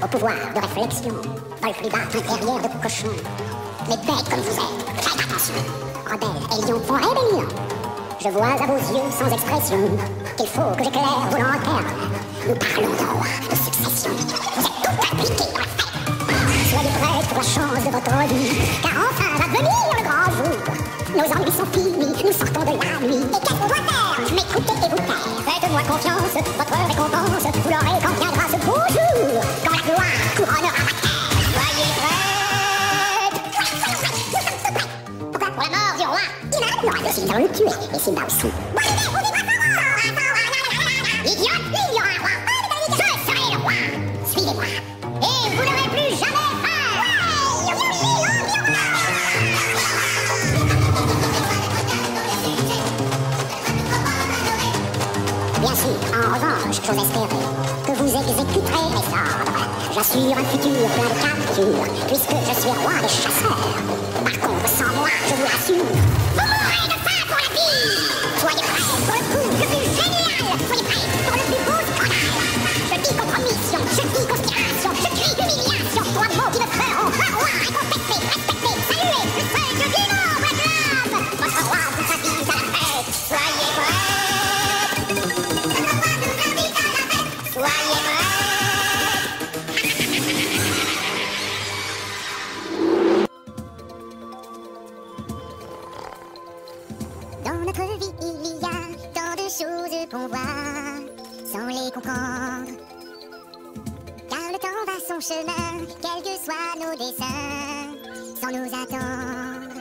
votre pouvoir de réflexion, vol plus bas qu'un terrier de cochon. Mais bête comme vous êtes, faites attention. Rebelles et lions font rébellion. Je vois à vos yeux sans expression qu'il faut que j'éclaire vos lanternes. Nous parlons de roi, de succession. Vous êtes tout impliqués dans la fête. Soyez prêts pour la chance de votre vie, car enfin va venir le grand jour. Nos ennuis sont finis, nous sortons de la nuit. Et qu'est-ce qu'on doit faire? M'écouter et vous taire. Faites-moi confiance, votre récompense, vous l'aurez quand viendra ce beau jour, quand la gloire couronnera ma terre. Soyez prêts. Pourquoi? Pour la mort du roi. Il aura décidé de le tuer, et c'est là où sont. Idiote, il y aura un roi. Je serai le roi. Suivez-moi. Et vous n'aurez plus jamais peur. Bien sûr, en revanche, j'ose espérer que vous exécuterez mes ordres. J'assure un futur plein de captures, puisque je suis roi des chasseurs. Par contre, sans moi, je vous rassure, vous mourrez de faim pour la vie. Soyez prêts pour le coup le plus génial. Soyez prêts pour le plus beau scandale. Je dis compromission, je dis conspiration, je crie humiliation. Trois mots qui me feront un roi incontesté, respecté, salué, le seuil du nombre acclame. Votre roi vous invite à la fête. Soyez prêts. Soyez prêts. Dans notre vie, il y a tant de choses qu'on voit sans les comprendre. Car le temps va son chemin, quels que soient nos desseins, sans nous attendre.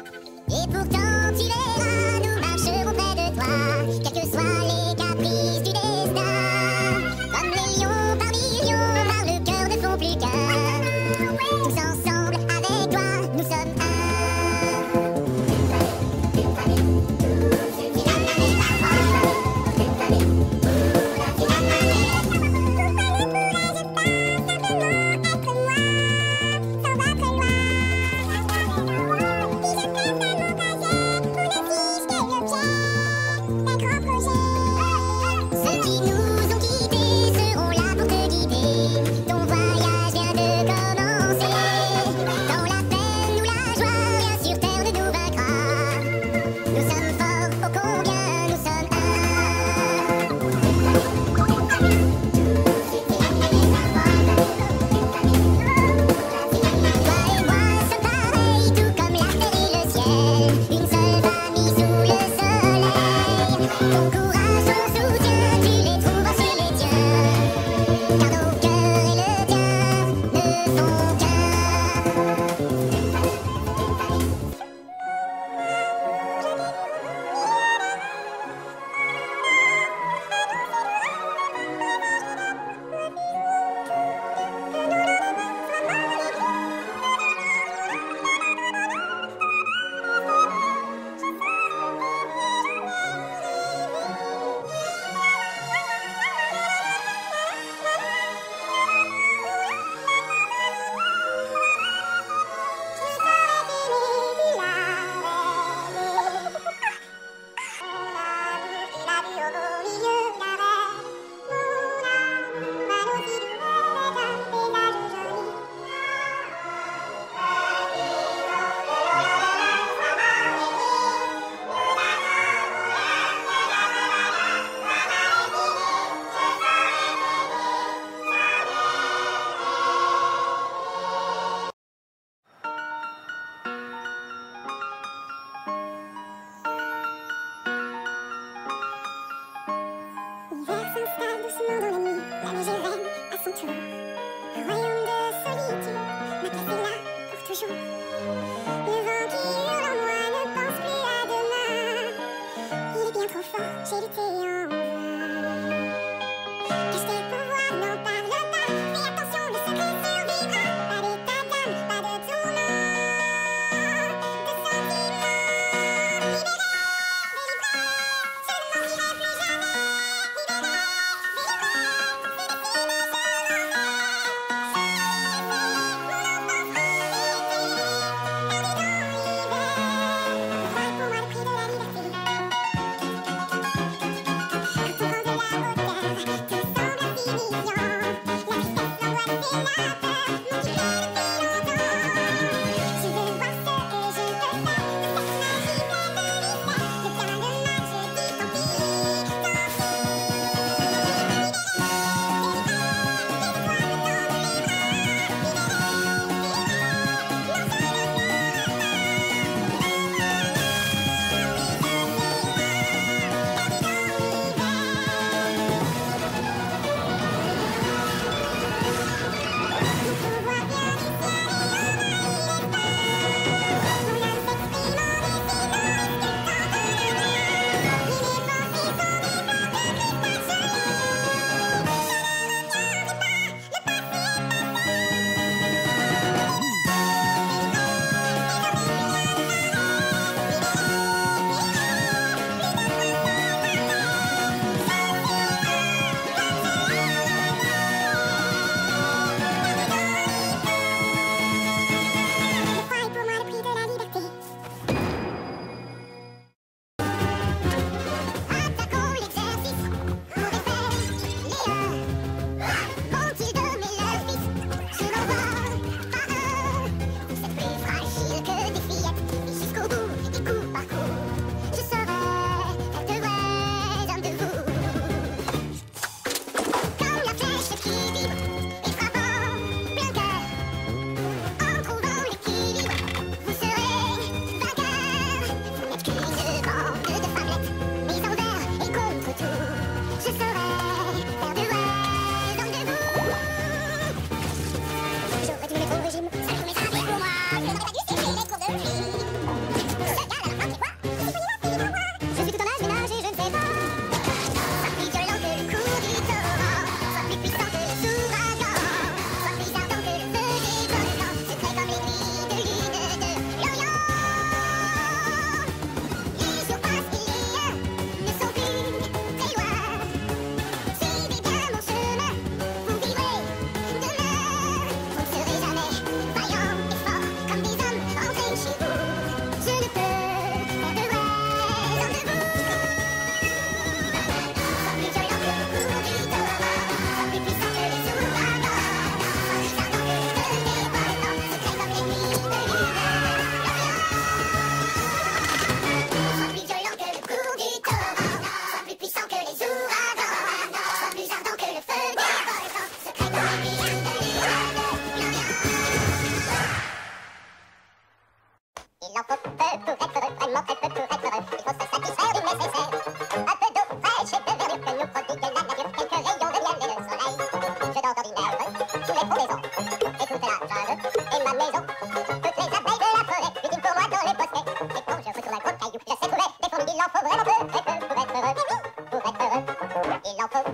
Et pourtant, tu verras, nous marcherons près de toi, quels que soient les caprices du destin. Comme les lions par millions, par le cœur ne font plus qu'un. Tous ensemble, avec toi, nous sommes un.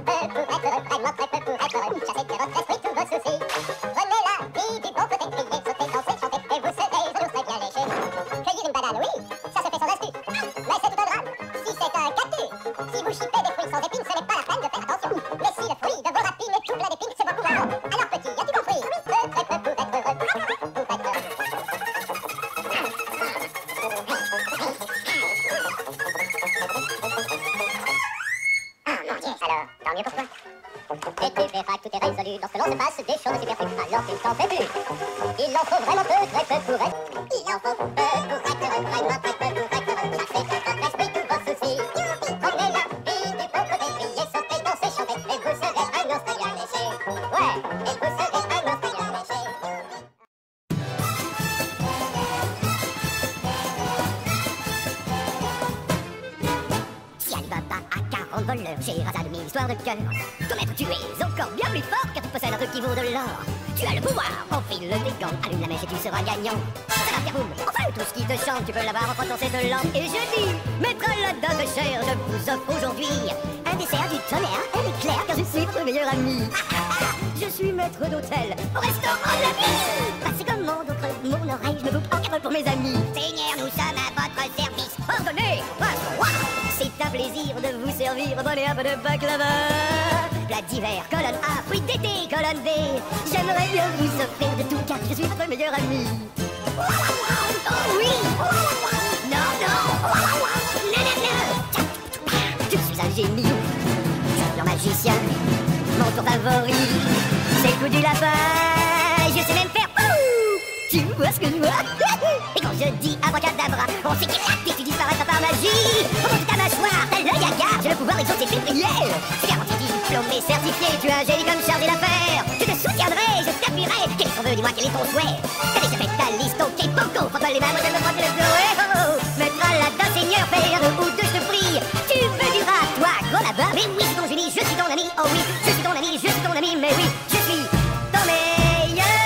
peu pour être heureux, vraiment très peu pour être heureux. Chassez de votre esprit tous vos soucis. Prenez la vie du bon côté, criez, sautez, dansez, chantez, et vous serez heureux, très bien léger. Cueillir une banane, oui, ça se fait sans astuce. Mais c'est tout un drame, si c'est un cactus. Si vous chipez des fruits sans épines, ce n'est pas la peine de faire attention. Mais si le fruit de vos rapines est tout plein d'épines, c'est beaucoup marrant. Alors petit, as-tu compris? Peu, très peu pour être heureux, pour être heureux. Alors, tant mieux pour toi. Et tu verras que tout est résolu lorsque l'on se passe des choses superflues. Alors tu t'en fais plus. Il en faut vraiment peu, très peu pour être. Il en faut peu pour être heureux, vraiment très peu pour être heureux. Chassez de votre esprit tous vos soucis. Prenez la vie du bon côté, criez, sautez, dansez, chantez, et vous serez un Australien léger. Ouais, et vous serez un Australien léger. Si Alibaba a 40 voleurs, Scheherazade mille histoires de cœur. Ton maître, tu es encore bien plus fort car tu possèdes un truc qui vaut de l'or. Tu as le pouvoir, enfile le gants, allume la mèche et tu seras gagnant. Ça va faire boum, enfin tout ce qui te chante, tu peux l'avoir en frottant cette lampe. Et je dis, maître Aladdin de cher, je vous offre aujourd'hui un dessert du tonnerre, un éclair car je suis votre meilleur ami. Je suis maître d'hôtel au restaurant de la vie. Passez commande entre mon oreille, je me boucle en quatre pour mes amis. Seigneur, nous sommes à votre service. Ordonnez, roi. C'est un plaisir de vous servir, prenez un peu de baklava. Plat d'hiver, colonne A, fruits d'été, colonne B. J'aimerais bien vous offrir de tout car je suis votre meilleur ami. Oh oui. Non, non. Non. Je suis un génie, un magicien. Mon tour favori, c'est le coup du lapin. Je sais même faire tu vois ce que je vois. Et quand je dis abracadabra, on s'éclate et tu disparaîtras par magie. On monte ta mâchoire, t'as l'œil hagard, j'ai le pouvoir d'exaucer tes prières. C'est garanti, diplômé, certifié, tu es un génie comme chargé d'affaires. Je te soutiendrai, je t'appuierai. Qu'est-ce qu'on veut, dis-moi, quel est ton souhait? T'as déjà fait ta liste, ok, poco. Frotte-moi les mains, moi je me frotte le dos. Eh oh, maître Aladdin, seigneur, fais un ou deux, je te prie. Tu veux du rat, toi, gros là-bas. Mais oui, je suis ton génie, je suis ton ami. Oh oui, je suis ton ami, je suis ton ami. Mais oui, je suis ton meilleur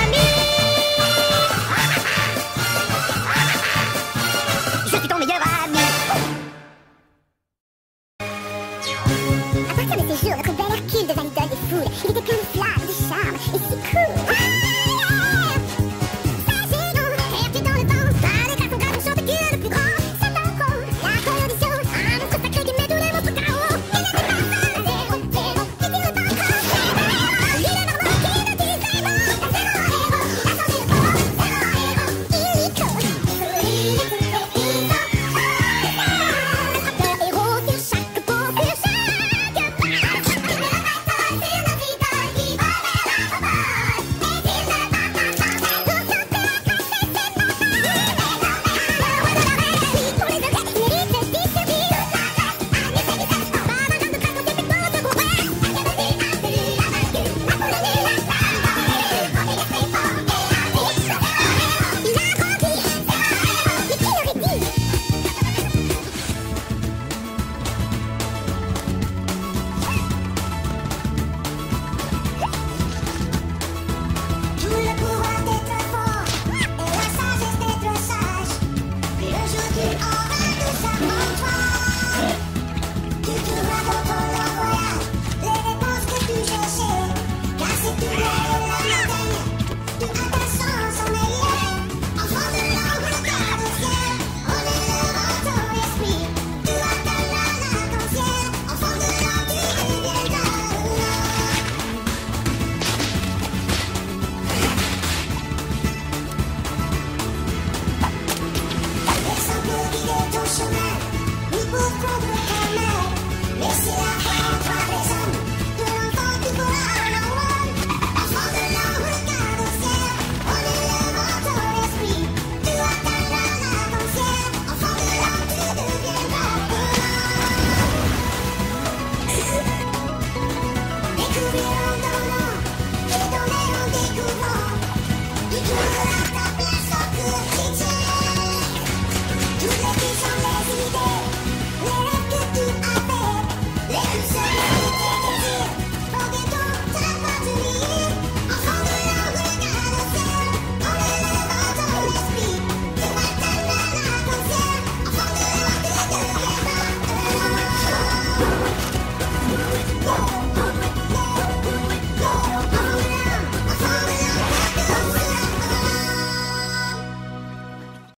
ami. Je suis ton meilleur ami. À partir de ces jours, notre bel Hercule devint l'idole des foules. Il était plein de